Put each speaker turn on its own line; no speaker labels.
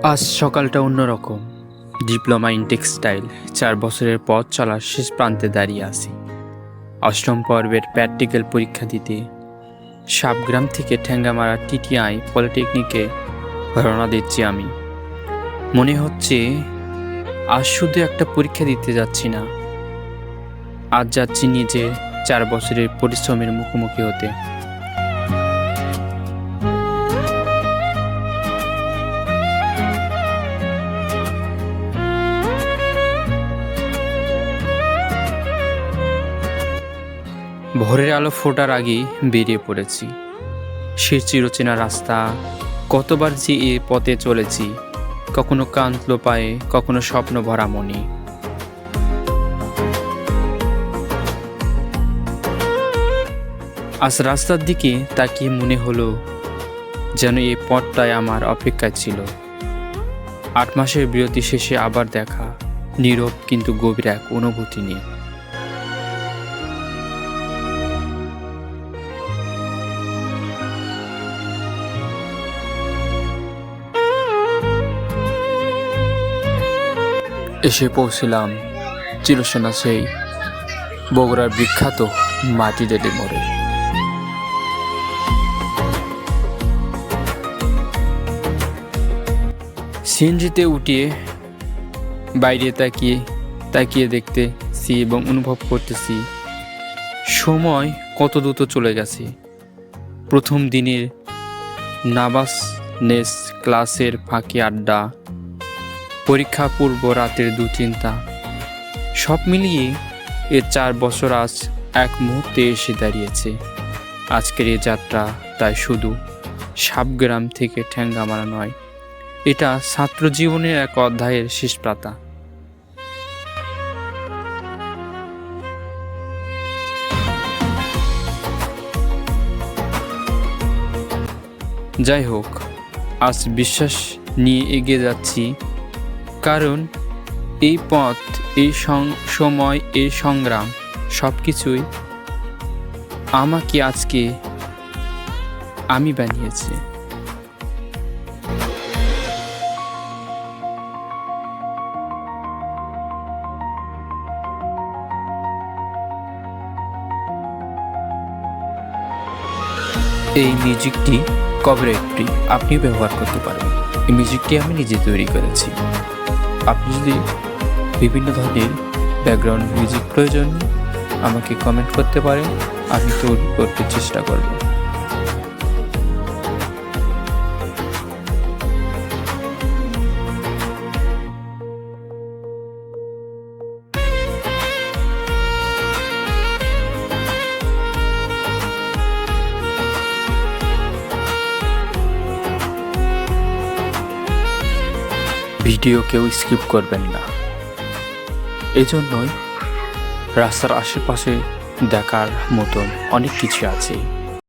আজ সকালটা অন্যরকম। ডিপ্লোমা ইন টেক্সটাইল 4 বছরের পথ চলার শেষ প্রান্তে দাঁড়িয়ে আছি। অষ্টম পর্বের প্র্যাকটিক্যাল পরীক্ষা দিতে সাবগ্রাম থেকে ঠ্যাঙ্গামারা টিটিআই পলিটেকনিকে রওনা দিচ্ছি আমি। মনে হচ্ছে আজ শুধু একটা পরীক্ষা দিতে যাচ্ছি না, আজ যাচ্ছি নিজে 4 বছরের পরিশ্রমের মুখোমুখি হতে। ভোরের আলো ফোটার আগেই বেরিয়ে পড়েছি। সে চিরচেনা রাস্তা, কতবার যে এ পথে চলেছি, কখনো কাঁদল পায়ে, কখনো স্বপ্ন ভরা মনে। আজ রাস্তার দিকে তাকিয়ে মনে হলো যেন এই পথটাই আমার অপেক্ষায় ছিল। 8 মাসের বিরতি শেষে আবার দেখা, নীরব কিন্তু গভীর এক অনুভূতি নিয়ে। এসে পৌঁছলাম চিরসেনা সেই বগুড়ার বিখ্যাত মাটিডেলি মোড়ে। সিএনজিতে উঠিয়ে বাইরে তাকিয়ে দেখতেছি এবং অনুভব করতেছি সময় কত দ্রুত চলে গেছে। প্রথম দিনের নার্ভাসনেস, ক্লাসের ফাঁকি আড্ডা, পরীক্ষা পূর্ব রাতের দুশ্চিন্তা, সব মিলিয়ে এর 4 বছর আজ এক মুহূর্তে এসে দাঁড়িয়েছে। আজকের এই যাত্রা তাই শুধু সাবগ্রাম থেকে ঠ্যাঙ্গামারা নয়, এটা ছাত্র জীবনের এক অধ্যায়ের শেষ পাতা। যাই হোক, আজ বিশ্বাস নিয়ে এগিয়ে যাচ্ছি, কারণ এই পথ, এই সময়, এই সংগ্রাম সব কিছুই আমাকে আজকে আমি বানিয়েছি। এই মিউজিকটি কপিরাইট ফ্রি, আপনি ব্যবহার করতে পারবেন। এই মিউজিকটি আমি নিজে তৈরি করেছি। আপনি যদি বিভিন্ন ধরনের ব্যাকগ্রাউন্ড মিউজিক প্রয়োজন আমাকে কমেন্ট করতে পারেন, আমি তৈরি করতে চেষ্টা করব। ভিডিও কেউ স্কিপ করবেন না, এজন্যই রাস্তার আশেপাশে দেখার মতন অনেক কিছু আছে।